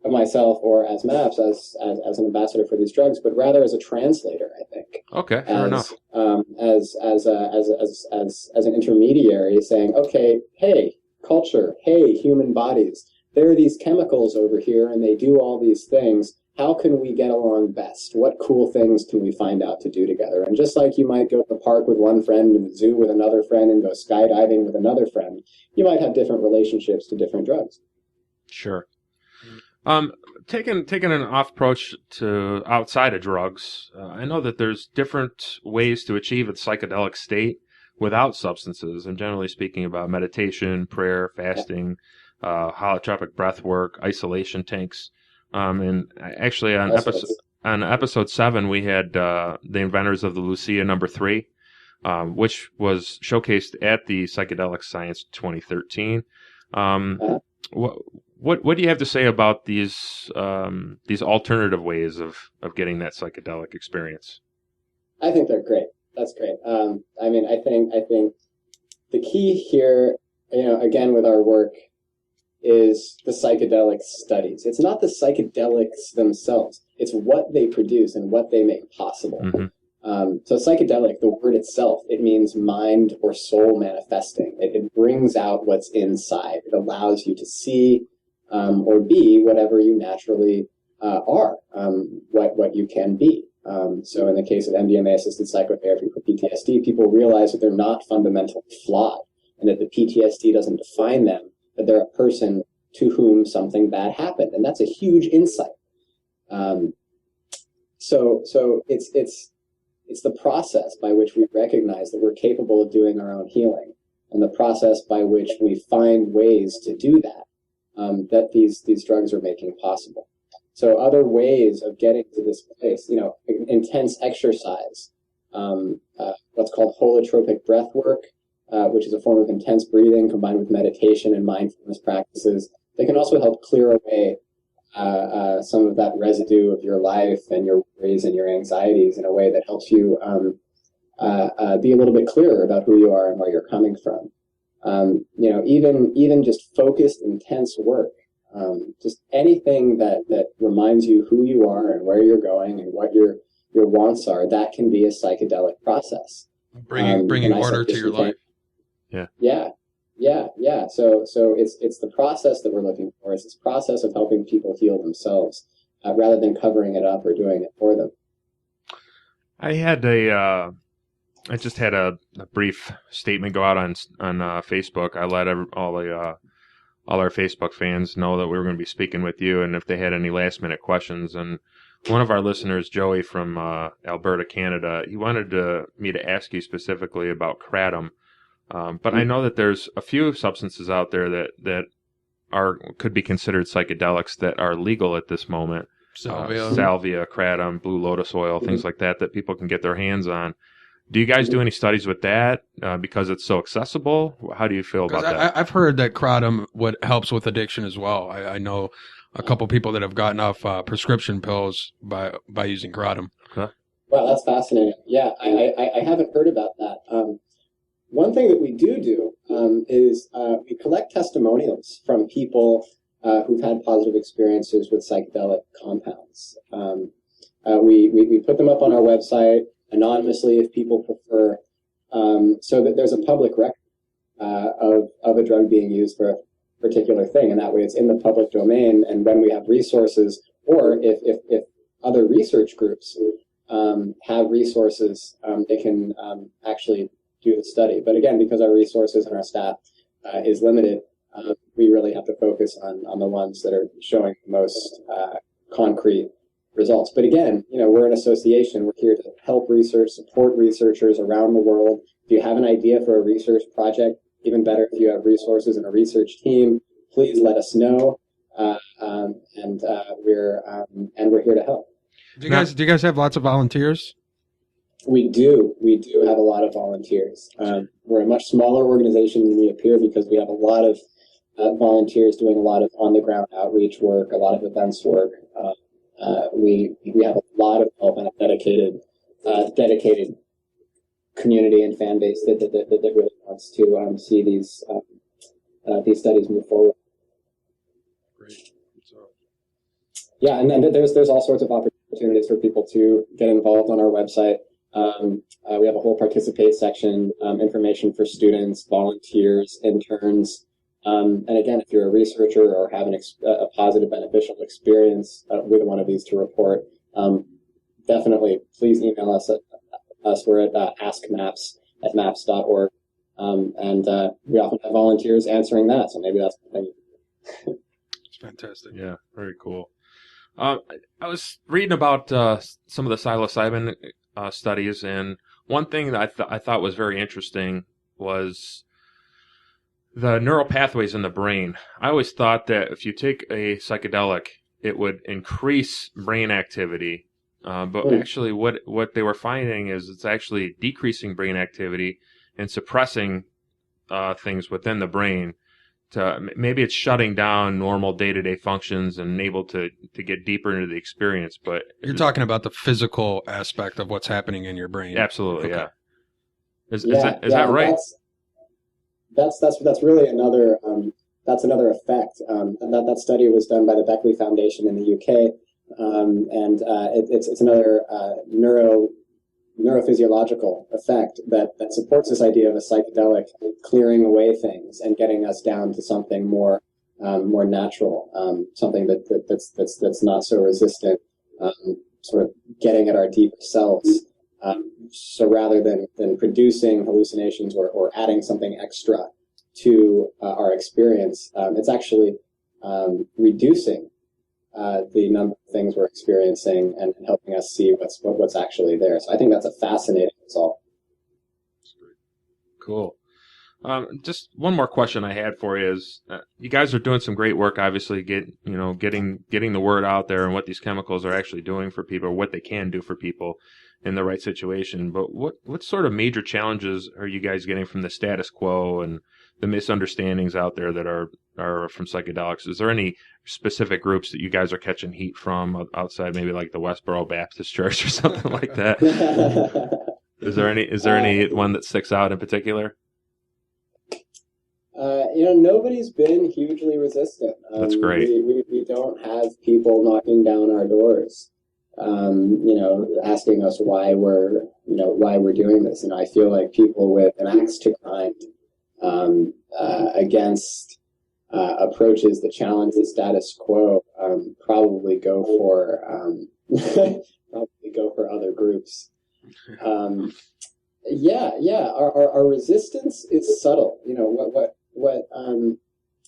of myself or as MAPS as an ambassador for these drugs, but rather as a translator. I think. Okay, fair enough. As an intermediary, saying, okay, hey, culture, hey, human bodies. There are these chemicals over here, and they do all these things. How can we get along best? What cool things can we find out to do together? And just like you might go to the park with one friend and the zoo with another friend and go skydiving with another friend, you might have different relationships to different drugs. Sure. Taking an off approach to outside of drugs, I know that there's different ways to achieve a psychedelic state without substances. I'm generally speaking about meditation, prayer, fasting, holotropic breath work, isolation tanks. And actually on episode 7, we had the inventors of the Lucia number 3, which was showcased at the Psychedelic Science 2013. What do you have to say about these alternative ways of getting that psychedelic experience? I think they're great. That's great. I think the key here, again with our work, is the psychedelic studies. It's not the psychedelics themselves. It's what they produce and what they make possible. Mm-hmm. So psychedelic, the word itself, it means mind or soul manifesting. It brings out what's inside. It allows you to see or be whatever you naturally are, what you can be. So in the case of MDMA-assisted psychotherapy for PTSD, people realize that they're not fundamentally flawed and that the PTSD doesn't define them, that they're a person to whom something bad happened. And that's a huge insight. So it's the process by which we recognize that we're capable of doing our own healing, and the process by which we find ways to do that, that these drugs are making possible. So other ways of getting to this place, intense exercise, what's called holotropic breath work, which is a form of intense breathing combined with meditation and mindfulness practices. They can also help clear away some of that residue of your life and your worries and your anxieties in a way that helps you be a little bit clearer about who you are and where you're coming from. Even just focused, intense work, just anything that reminds you who you are and where you're going and what your wants are, that can be a psychedelic process. Bringing order to your life. Yeah. So it's the process that we're looking for. It's this process of helping people heal themselves, rather than covering it up or doing it for them. I just had a brief statement go out on Facebook. I let all our Facebook fans know that we were going to be speaking with you, and if they had any last minute questions. And one of our listeners, Joey from Alberta, Canada, he wanted me to ask you specifically about kratom. But I know that there's a few substances out there that could be considered psychedelics that are legal at this moment. Salvia, kratom, blue lotus oil, things like that people can get their hands on. Do you guys do any studies with that because it's so accessible? How do you feel about that? I've heard that kratom helps with addiction as well. I know a couple people that have gotten off prescription pills by using kratom. Huh? Wow, that's fascinating. Yeah, I haven't heard about that. One thing that we do is we collect testimonials from people who've had positive experiences with psychedelic compounds. We put them up on our website anonymously if people prefer, so that there's a public record of a drug being used for a particular thing, and that way it's in the public domain. And when we have resources, or if other research groups have resources, they can actually do the study. But again, because our resources and our staff is limited, we really have to focus on the ones that are showing the most concrete results. But again, we're an association. We're here to help research, support researchers around the world. If you have an idea for a research project, even better if you have resources and a research team, please let us know. We're here to help. Do you guys have lots of volunteers? We do have a lot of volunteers. We're a much smaller organization than we appear because we have a lot of volunteers doing a lot of on-the-ground outreach work, a lot of events work. We have a lot of help and a dedicated community and fan base that really wants to see these studies move forward. Great. Yeah, and then there's all sorts of opportunities for people to get involved on our website. We have a whole participate section, information for students, volunteers, interns. And again, if you're a researcher or have a positive, beneficial experience with one of these to report, definitely please email us. We're at askmaps@maps.org. And we often have volunteers answering that, so maybe that's the thing. It's fantastic. Yeah, very cool. I was reading about some of the psilocybin studies, and one thing that I thought was very interesting was the neural pathways in the brain. I always thought that if you take a psychedelic, it would increase brain activity, but actually what they were finding is it's actually decreasing brain activity and suppressing things within the brain. Maybe it's shutting down normal day-to-day functions and able to get deeper into the experience. But you're talking about the physical aspect of what's happening in your brain. Absolutely, okay. Is that right? That's really another effect. That study was done by the Beckley Foundation in the UK, and it's another neurophysiological effect that supports this idea of a psychedelic clearing away things and getting us down to something more natural, something that's not so resistant, sort of getting at our deeper selves. So rather than producing hallucinations or adding something extra to our experience, it's actually reducing the number of things we're experiencing and helping us see what's actually there. So I think that's a fascinating result. Cool. Just one more question I had for you is, you guys are doing some great work, obviously, getting the word out there and what these chemicals are actually doing for people, or what they can do for people in the right situation. But what sort of major challenges are you guys getting from the status quo and the misunderstandings out there that are from psychedelics? Is there any specific groups that you guys are catching heat from outside, maybe like the Westboro Baptist Church or something like that? Is there any one that sticks out in particular? Nobody's been hugely resistant. That's great. We don't have people knocking down our doors, asking us why we're doing this. And I feel like people with an axe to grind against approaches that challenge the status quo probably go for other groups. Our resistance is subtle.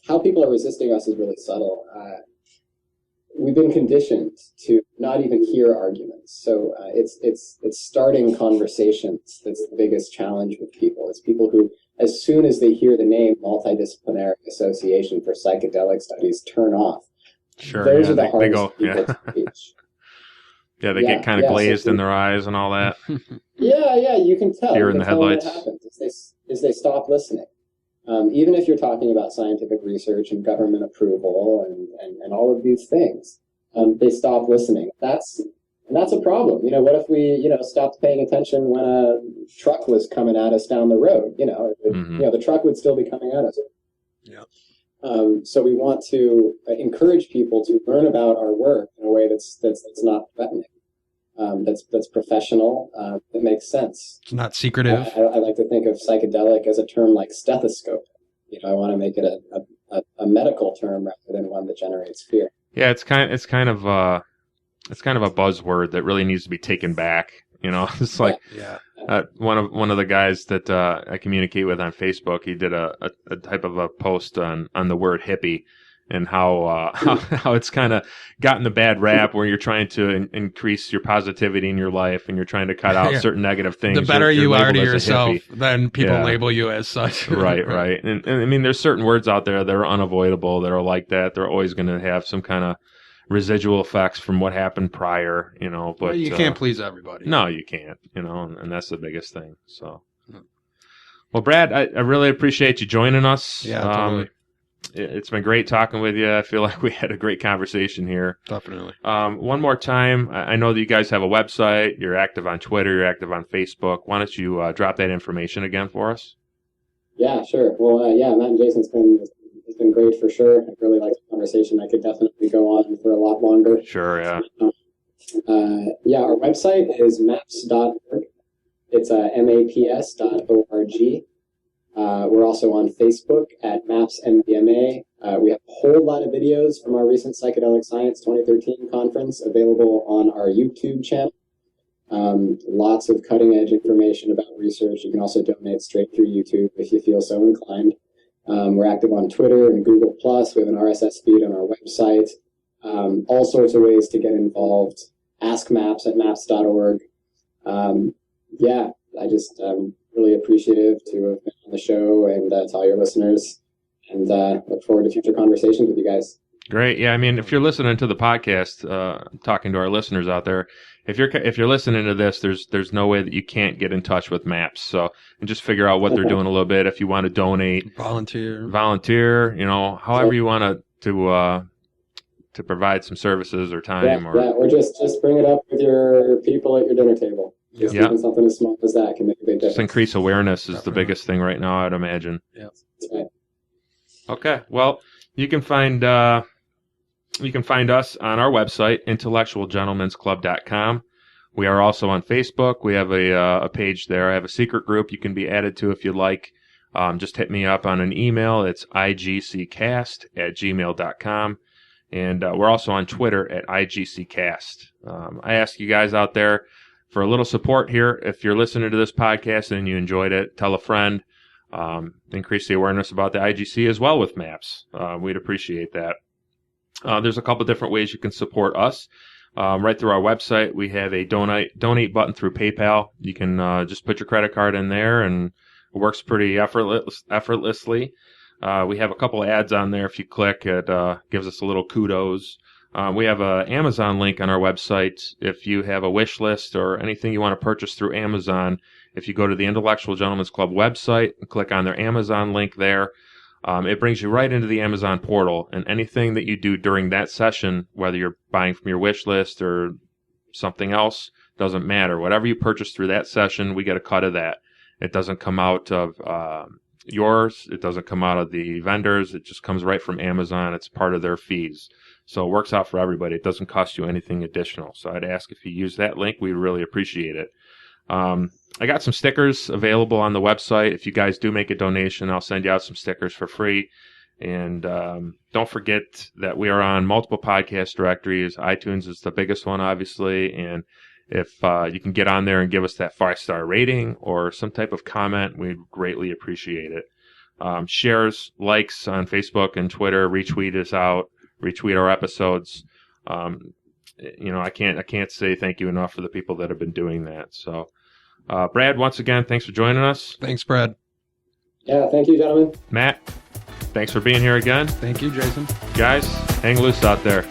How people are resisting us is really subtle. We've been conditioned to not even hear arguments. So it's starting conversations that's the biggest challenge with people. It's people who, as soon as they hear the name Multidisciplinary Association for Psychedelic Studies, turn off. Sure. Those are the hardest people to reach. Yeah, they get kind of glazed in their eyes and all that. Yeah, you can tell. Deer in the headlights. What happens is they stop listening. Even if you're talking about scientific research and government approval and all of these things, they stop listening. That's a problem. What if we stopped paying attention when a truck was coming at us down the road? The truck would still be coming at us. Yeah. So we want to encourage people to learn about our work in a way that's not threatening, that's professional, that makes sense. It's not secretive. I like to think of psychedelic as a term like stethoscope. I want to make it a medical term rather than one that generates fear. Yeah, it's kind of a buzzword that really needs to be taken back. It's like one of the guys that I communicate with on Facebook, he did a type of a post on the word hippie, and how it's kind of gotten the bad rap where you're trying to increase your positivity in your life and you're trying to cut out Yeah. certain negative things. The better You're you are to labeled as a yourself, hippie. then people Yeah. label you as such. Right. And I mean, there's certain words out there that are unavoidable, that are like that. They're always going to have some kind of residual effects from what happened prior, but Well, you can't please everybody. no, you can't, and that's the biggest thing. So, well, Brad, I really appreciate you joining us. Yeah, totally. It's been great talking with you. I feel like we had a great conversation here. Definitely. One more time, I know that you guys have a website. You're active on Twitter. You're active on Facebook. Why don't you drop that information again for us? Yeah, sure. Well, Matt and Jason, it's been great for sure. I really liked the conversation. I could definitely go on for a lot longer. Sure, yeah. Our website is maps.org. It's maps.org. We're also on Facebook at Maps MDMA. We have a whole lot of videos from our recent Psychedelic Science 2013 conference available on our YouTube channel. Lots of cutting-edge information about research. You can also donate straight through YouTube if you feel so inclined. We're active on Twitter and Google+. We have an RSS feed on our website. All sorts of ways to get involved. Ask Maps at maps.org. I just really appreciative to have been on the show and to all your listeners, and look forward to future conversations with you guys. Great. Yeah, I mean, if you're listening to the podcast, talking to our listeners out there, if you're listening to this, there's no way that you can't get in touch with Maps. So, and just figure out what they're doing a little bit. If you want to donate, Volunteer, however you want to provide some services or time, or just bring it up with your people at your dinner table. Just even something as small as that can make a big difference. Just increase awareness is the biggest thing right now, I'd imagine. Yeah, that's right. Okay, well, you can find us on our website, intellectualgentlemansclub.com. We are also on Facebook. We have a page there. I have a secret group you can be added to if you'd like. Just hit me up on an email. It's igccast@gmail.com. And we're also on Twitter at igccast. I ask you guys out there for a little support here. If you're listening to this podcast and you enjoyed it, tell a friend. Increase the awareness about the IGC as well with Maps. We'd appreciate that. There's a couple different ways you can support us. Right through our website, we have a donate button through PayPal. You can just put your credit card in there, and it works pretty effortlessly. We have a couple ads on there. If you click, it gives us a little kudos. We have an Amazon link on our website. If you have a wish list or anything you want to purchase through Amazon, if you go to the Intellectual Gentlemen's Club website and click on their Amazon link there, it brings you right into the Amazon portal. And anything that you do during that session, whether you're buying from your wish list or something else, doesn't matter. Whatever you purchase through that session, we get a cut of that. It doesn't come out of yours. It doesn't come out of the vendors. It just comes right from Amazon. It's part of their fees. So it works out for everybody. It doesn't cost you anything additional. So I'd ask if you use that link. We'd really appreciate it. I got some stickers available on the website. If you guys do make a donation, I'll send you out some stickers for free. And don't forget that we are on multiple podcast directories. iTunes is the biggest one, obviously. And if you can get on there and give us that 5-star rating or some type of comment, we'd greatly appreciate it. Shares, likes on Facebook and Twitter, retweet us out, retweet our episodes. I can't say thank you enough for the people that have been doing that. So, Brad, once again, thanks for joining us. Thanks, Brad. Yeah, thank you, gentlemen. Matt, thanks for being here again. Thank you, Jason. Guys, hang loose out there.